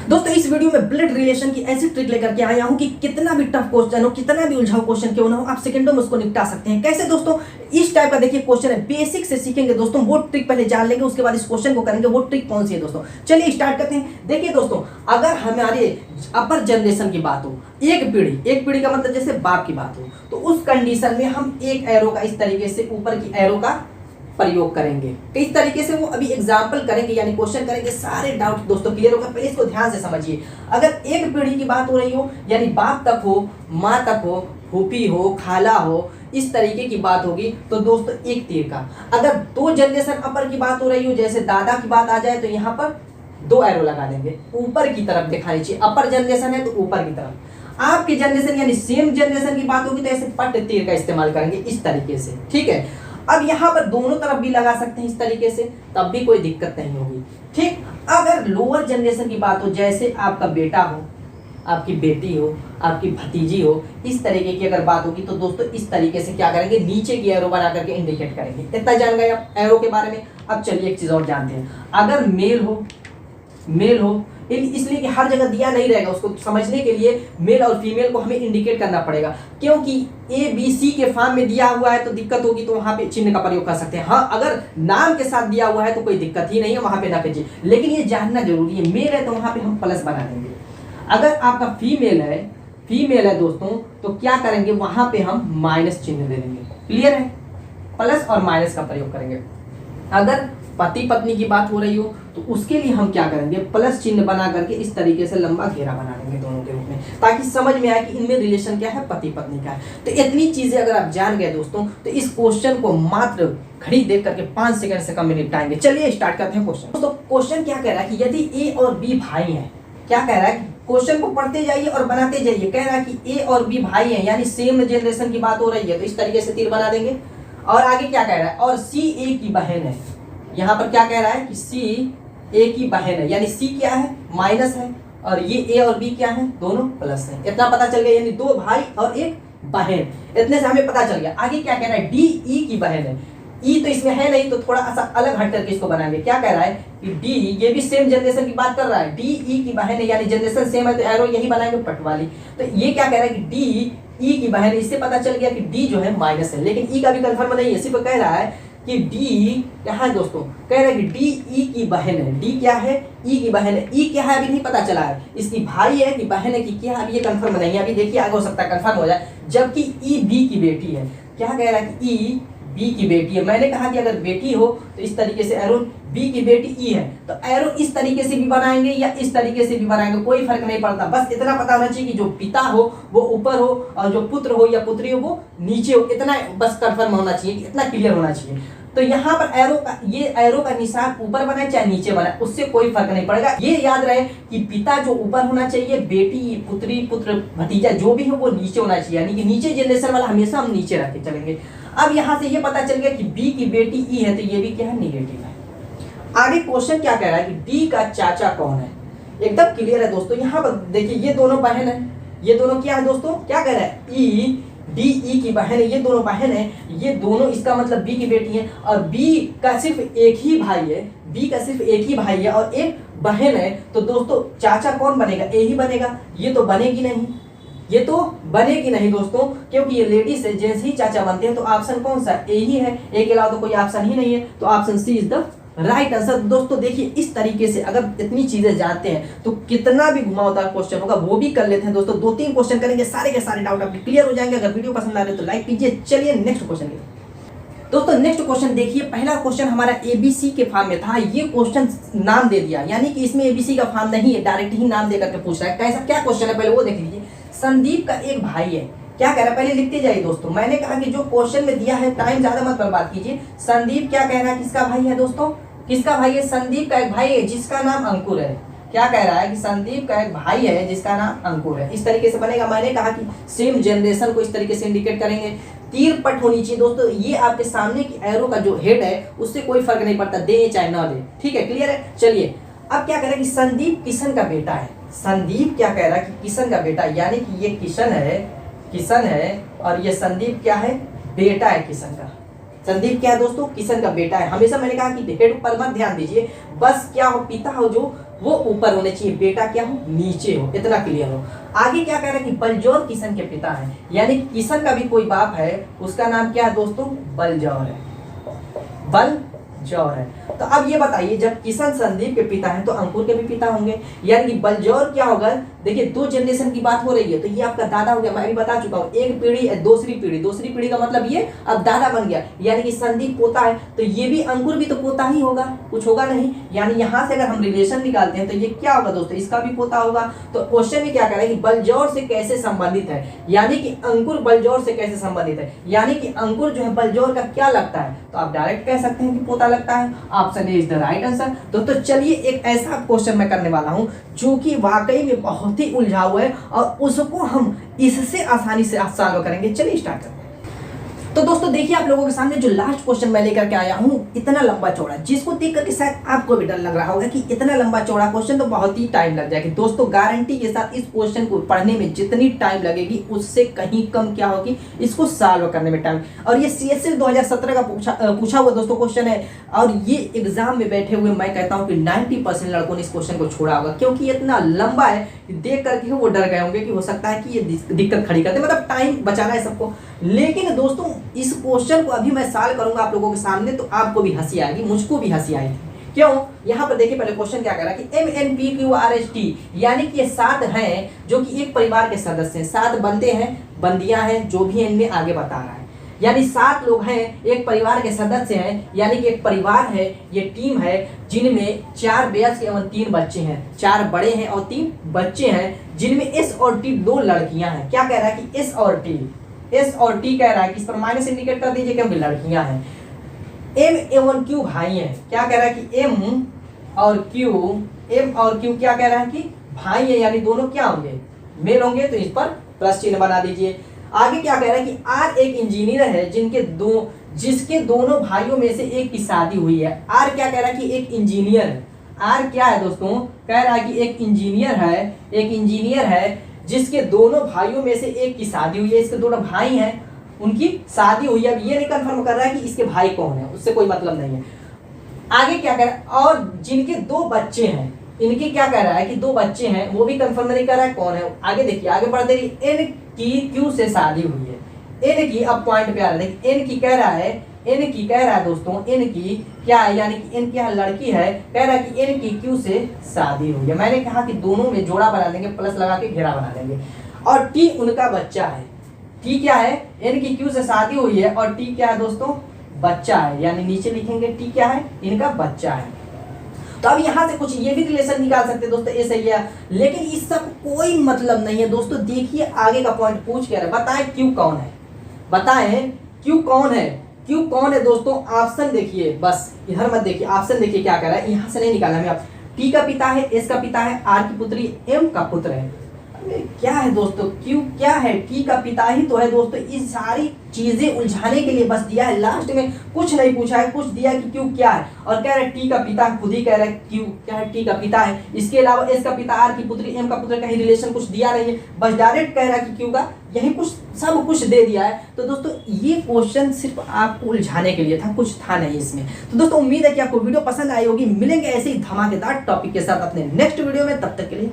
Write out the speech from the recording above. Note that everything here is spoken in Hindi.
दोस्तों इस वीडियो में ब्लड रिलेशन की ऐसी ट्रिक लेकर के आया हूं कि कितना भी टफ क्वेश्चन हो, कितना भी उलझाऊ क्वेश्चन क्यों ना हो, आप सेकंडों में उसको निपटा सकते हैं। कैसे दोस्तों? इस टाइप का देखिए क्वेश्चन है, बेसिक से सीखेंगे दोस्तों, वो ट्रिक पहले जान लेंगे, उसके बाद इस क्वेश्चन को करेंगे। वो ट्रिक कौन सी है दोस्तों? चलिए स्टार्ट करते हैं। देखिए दोस्तों, अगर हमारे अपर जनरेशन की बात हो, एक पीढ़ी का मतलब जैसे बाप की बात हो, तो उस कंडीशन में हम एक एरो का इस तरीके से ऊपर की एरो का प्रयोग करेंगे। किस तरीके से वो अभी एग्जाम्पल करेंगे, यानी क्वेश्चन करेंगे। सारे डाउट दोस्तों क्लियर होगा, पहले इसको ध्यान से समझिए। अगर एक पीढ़ी की बात हो रही हो, यानी बाप तक हो, माँ तक हो, फूफी हो, खाला हो, इस तरीके की बात होगी तो दोस्तों एक तीर का। अगर दो जनरेशन अपर की बात हो रही हो, जैसे दादा की बात आ जाए, तो यहाँ पर दो एरो लगा देंगे, ऊपर की तरफ दिखानी चाहिए। अपर जनरेशन है तो ऊपर की तरफ। आपकी जनरेशन यानी सेम जनरेशन की बात होगी तो ऐसे पट तीर का इस्तेमाल करेंगे इस तरीके से, ठीक है। अब यहाँ पर दोनों तरफ भी लगा सकते हैं इस तरीके से, तब भी कोई दिक्कत नहीं होगी, ठीक। अगर लोअर जनरेशन की बात हो, जैसे आपका बेटा हो, आपकी बेटी हो, आपकी भतीजी हो, इस तरीके की अगर बात होगी तो दोस्तों इस तरीके से क्या करेंगे, नीचे की एरो बना करके इंडिकेट करेंगे। इतना जान गए आप एरो के बारे में। अब चलिए एक चीज और जानते हैं। अगर मेल हो, इसलिए कि हर जगह दिया नहीं रहेगा, उसको समझने के लिए मेल और फीमेल को हमें इंडिकेट करना पड़ेगा, क्योंकि ए बी सी के फॉर्म में दिया हुआ है तो दिक्कत होगी, तो वहां पे चिन्ह का प्रयोग कर सकते हैं। हाँ, अगर नाम के साथ दिया हुआ है तो कोई दिक्कत ही नहीं है, वहां पे ना कीजिए। लेकिन ये जानना जरूरी है, मेल है तो वहां पे हम प्लस बना देंगे। अगर आपका फीमेल है दोस्तों, तो क्या करेंगे, वहां पे हम माइनस चिन्ह दे देंगे। क्लियर है? प्लस और माइनस का प्रयोग करेंगे। अगर पति पत्नी की बात हो रही हो तो उसके लिए हम क्या करेंगे, प्लस चिन्ह बना करके इस तरीके से लंबा घेरा बना लेंगे दोनों के रूप में, ताकि समझ में आए कि इनमें रिलेशन क्या है, पति पत्नी का है। तो इतनी चीजें अगर आप जान गए दोस्तों, तो इस क्वेश्चन को मात्र घड़ी देख करके 5 सेकंड से कम में निपटाएंगे। चलिए स्टार्ट करते हैं क्वेश्चन। दोस्तों क्वेश्चन क्या कह रहा है कि यदि ए और बी भाई हैं, क्या कह रहा है, क्वेश्चन को पढ़ते जाइए और बनाते जाइए। कह रहा है कि ए और बी भाई हैं, यानी सेम जनरेशन की बात हो रही है, तो इस तरीके से तीर बना देंगे। और आगे क्या कह रहा है, और सी ए की बहन है। यहाँ पर क्या कह रहा है कि सी ए की बहन है, यानी सी क्या है, माइनस है, और ये ए और बी क्या है, दोनों प्लस है। इतना पता चल गया, यानी दो भाई और एक बहन। इतने से हमें पता चल गया। आगे क्या कह रहा है, डी ई की बहन है। ई तो इसमें है नहीं, तो थोड़ा सा अलग हट करके इसको बनाएंगे। क्या कह रहा है कि डी, ये भी सेम जनरेशन की बात कर रहा है, डी ई की बहन है, यानी जनरेशन सेम है तो एरो यही बनाएंगे पट वाली। तो ये क्या कह रहा है कि डी ई की बहन है। इससे पता चल गया कि डी जो है माइनस है, लेकिन ई का भी कंफर्म नहीं है, सिर्फ कह रहा है कि डी क्या है दोस्तों, कह रहे हैं कि डी ई की बहन है। डी क्या है, ई की बहन है। ई क्या है अभी नहीं पता चला है, इसकी भाई है कि बहन है कि क्या, अभी ये कंफर्म नहीं है। अभी देखिए आगे हो सकता है कंफर्म हो जाए। जबकि ई बी की बेटी है। क्या कह रहा है कि ई बी की बेटी है। मैंने कहा कि अगर बेटी हो तो इस तरीके से एरो, बी की बेटी ई है तो एरो इस तरीके से भी बनाएंगे या इस तरीके से भी बनाएंगे, कोई फर्क नहीं पड़ता। बस इतना पता होना चाहिए कि जो पिता हो वो ऊपर हो और जो पुत्र हो या पुत्री हो वो नीचे हो। इतना बस कंफर्म होना चाहिए, इतना क्लियर होना चाहिए। तो यहाँ पर एरो का, ये एरो का निशान ऊपर बनाए चाहे नीचे बनाए, उससे कोई फर्क नहीं पड़ेगा। ये याद रहे कि पिता जो ऊपर होना चाहिए, बेटी, पुत्री, पुत्र, भतीजा जो भी हो वो नीचे होना चाहिए, यानी कि नीचे जनरेशन वाला हमेशा हम नीचे रख के चलेंगे। अब यहाँ से ये पता चल गया कि बी की बेटी ई है, तो ये भी क्या है, निगेटिव है। आगे क्वेश्चन क्या कह रहा है कि डी का चाचा कौन है। एकदम क्लियर है दोस्तों। यहाँ पर देखिए ये दोनों बहन है, ये दोनों क्या है दोस्तों, क्या कह रहा है, ई डी ई की बहन है, ये दोनों बहन है, ये दोनों, इसका मतलब बी की बेटी है। और बी का सिर्फ एक ही भाई है, बी का सिर्फ एक ही भाई है और एक बहन है। तो दोस्तों चाचा कौन बनेगा, ए ही बनेगा। ये तो बनेगी नहीं, ये तो बनेगी नहीं दोस्तों, क्योंकि ये लेडीज है, जेंट्स ही चाचा बनते हैं। तो ऑप्शन कौन सा, ए ही है। ए के अलावा तो कोई ऑप्शन ही नहीं है, तो option C is the right answer. दोस्तों देखिए इस तरीके से अगर इतनी चीजें जानते हैं तो कितना भी घुमावदार क्वेश्चन होगा वो भी कर लेते हैं दोस्तों। 2-3 क्वेश्चन करेंगे, सारे के सारे डाउट आपके क्लियर हो जाएंगे। अगर वीडियो पसंद आ रहे तो लाइक कीजिए। चलिए नेक्स्ट क्वेश्चन दोस्तों, नेक्स्ट क्वेश्चन देखिए। पहला क्वेश्चन हमारा एबीसी के फॉर्म में था। ये क्वेश्चन नाम दे दिया, यानी कि इसमें एबीसी का फॉर्म नहीं है, डायरेक्ट ही नाम दे करके पूछ रहा है। कैसा क्या क्वेश्चन है पहले वो देख लीजिए। संदीप का एक भाई है। क्या कह रहा है, पहले लिखते जाइए दोस्तों। मैंने कहा कि जो क्वेश्चन में दिया है टाइम ज्यादा मत बर्बाद कीजिए। संदीप क्या कह रहा है, किसका भाई है दोस्तों, किसका भाई है, संदीप का एक भाई है जिसका नाम अंकुर है। क्या कह रहा है कि संदीप का एक भाई है जिसका नाम अंकुर है। इस तरीके से बनेगा। मैंने कहा कि सेम जनरेशन को इस तरीके से इंडिकेट करेंगे। तीर पट होनी चाहिए दोस्तों। ये आपके सामने की एरो का जो हेड है उससे कोई फर्क नहीं पड़ता, दे चाहे ना दे, ठीक है, क्लियर है। चलिए अब क्या कह रहा है कि संदीप किशन का बेटा है। संदीप क्या कह रहा है कि किशन का बेटा, यानी कि ये किशन है और ये संदीप क्या है, बेटा है किशन का। संदीप क्या है दोस्तों, किशन का बेटा है। हमेशा मैंने कहा कि हेड पर मत ध्यान दीजिए, बस क्या हो, पिता हो जो वो ऊपर होने चाहिए, बेटा क्या हो, नीचे हो। इतना क्लियर हो। आगे क्या कह रहा है कि बलजौर किशन के पिता हैं, यानी किशन का भी कोई बाप है, उसका नाम क्या है दोस्तों, बलजौर है। बलजौर है। तो अब ये बताइए, जब किशन संदीप के पिता हैं तो अंकुर के भी पिता होंगे, यानी कि बलजौर क्या होगा। देखिए 2 जनरेशन की बात हो रही है, तो ये आपका दादा हो गया। मैं अभी बता चुका हूँ, एक पीढ़ी दूसरी पीढ़ी का मतलब ये अब दादा बन गया, यानी कि संदीप पोता है, तो ये भी अंकुर भी तो पोता ही होगा, कुछ होगा नहीं। यानी यहाँ से अगर हम रिलेशन निकालते हैं तो ये क्या होगा दोस्तों, इसका भी पोता होगा। तो क्वेश्चन में क्या कह रहा है कि बलजौर से कैसे संबंधित है, यानी कि अंकुर बलजौर से कैसे संबंधित है, यानी कि अंकुर जो है बलजौर का क्या लगता है, तो आप डायरेक्ट कह सकते हैं कि पोता लगता है। Option A is the right answer. दोस्तों चलिए एक ऐसा क्वेश्चन मैं करने वाला हूँ जो कि वाकई में बहुत ही उलझाऊ है और उसको हम इससे आसानी से सॉल्व करेंगे। चलिए स्टार्ट करते हैं। तो दोस्तों देखिए, आप लोगों के सामने जो लास्ट क्वेश्चन मैं लेकर के आया हूँ, इतना लंबा चौड़ा, जिसको देख करके शायद आपको भी डर लग रहा होगा कि इतना लंबा चौड़ा क्वेश्चन तो बहुत ही टाइम लग जाएगी। दोस्तों गारंटी के साथ इस क्वेश्चन को पढ़ने में जितनी टाइम लगेगी उससे कहीं कम क्या होगी, इसको सॉल्व करने में टाइम। और ये CSL 2017 का पूछा हुआ दोस्तों क्वेश्चन है, और ये एग्जाम में बैठे हुए मैं कहता हूँ कि 90% लड़कों ने इस क्वेश्चन को छोड़ा होगा, क्योंकि इतना लंबा है कि देख करके वो डर गए होंगे कि हो सकता है कि ये दिक्कत खड़ी करते, मतलब टाइम बचाना है सबको। लेकिन दोस्तों इस क्वेश्चन को अभी मैं सॉल्व करूंगा आप लोगों के सामने, तो आपको भी हंसी आएगी, मुझको भी हंसी आएगी। क्यों? यहाँ पर देखिए पहले क्वेश्चन क्या कह रहा है कि MNPQRST, यानी कि ये 7 हैं जो कि एक परिवार के सदस्य हैं, 7 बंदे हैं, बंदियां हैं, जो भी इनमें आगे बता रहा है, यानी 7 लोग हैं, एक परिवार के सदस्य हैं, यानी कि एक परिवार है, ये टीम है, जिनमें 4 वयस्क एवं 3 बच्चे हैं, 4 बड़े हैं और 3 बच्चे हैं, जिनमें S और T 2 लड़कियां हैं। क्या कह रहा है कि S और T कह रहा है कि इस पर माइनस इंडिकेट कर दीजिए क्योंकि लड़कियां हैं। M एवं Q भाई हैं। क्या कह रहा है कि M और Q क्या कह रहा है कि भाई है, यानी दोनों क्या होंगे, मेल होंगे, तो इस पर प्लस चिन्ह बना दीजिए। आगे क्या कह रहा है कि R एक इंजीनियर है जिसके दोनों भाइयों में से एक की शादी हुई है। R क्या कह रहा है कि एक इंजीनियर है। R क्या है दोस्तों, कह रहा है कि एक इंजीनियर है जिसके दोनों भाइयों में से एक की शादी हुई है, इसके दोनों भाई हैं, उनकी शादी हुई है। अब ये नहीं कंफर्म कर रहा है कि इसके भाई कौन है, उससे कोई मतलब नहीं है। आगे क्या कह रहा है, और जिनके 2 बच्चे हैं, इनके क्या कह रहा है कि 2 बच्चे हैं, वो भी कंफर्म नहीं कर रहा है कौन है। आगे देखिए, आगे बढ़ते रहिए। N की Q से शादी हुई है। N की, अब पॉइंट पे आ रहा है, देखिए N की कह रहा है दोस्तों, N की क्या है, यानी कि N क्या लड़की है, कह रहा है कि N की Q से शादी हुई है। मैंने कहा कि दोनों में जोड़ा बना देंगे, प्लस लगा के घेरा बना देंगे। और T उनका बच्चा है। T क्या है, N की Q से शादी हुई है और T क्या है दोस्तों, बच्चा है, यानी नीचे लिखेंगे T क्या है, इनका बच्चा है। तो अब यहाँ से कुछ ये भी रिलेशन निकाल सकते हैं दोस्तों, ए सही है, लेकिन इस सब कोई मतलब नहीं है दोस्तों। देखिए आगे का पॉइंट पूछ के बताएं Q कौन है, बताएं Q कौन है, Q कौन है दोस्तों। ऑप्शन देखिए, बस इधर मत देखिए, ऑप्शन देखिए क्या कर रहा है, यहाँ से नहीं निकाला मैं। T का पिता है, S का पिता है, R की पुत्री, M का पुत्र है। क्या है दोस्तों, Q क्या है, T का पिता ही तो है दोस्तों। इस सारी चीजें उलझाने के लिए बस दिया है, लास्ट में कुछ नहीं पूछा है, कुछ दिया कि Q क्या है, और कह रहे T का पिता, खुद ही कह रहे Q क्या है, T का पिता है। इसके अलावा S का पिता, R की पुत्री, M का पुत्र, कहीं रिलेशन कुछ दिया नहीं है, बस डायरेक्ट कह रहा है कि Q का, यही कुछ सब कुछ दे दिया है। तो दोस्तों ये क्वेश्चन सिर्फ आपको उलझाने के लिए था, कुछ था नहीं इसमें। तो दोस्तों उम्मीद है कि आपको वीडियो पसंद आई होगी। मिलेंगे ऐसे ही धमाकेदार टॉपिक के साथ अपने नेक्स्ट वीडियो में, तब तक के लिए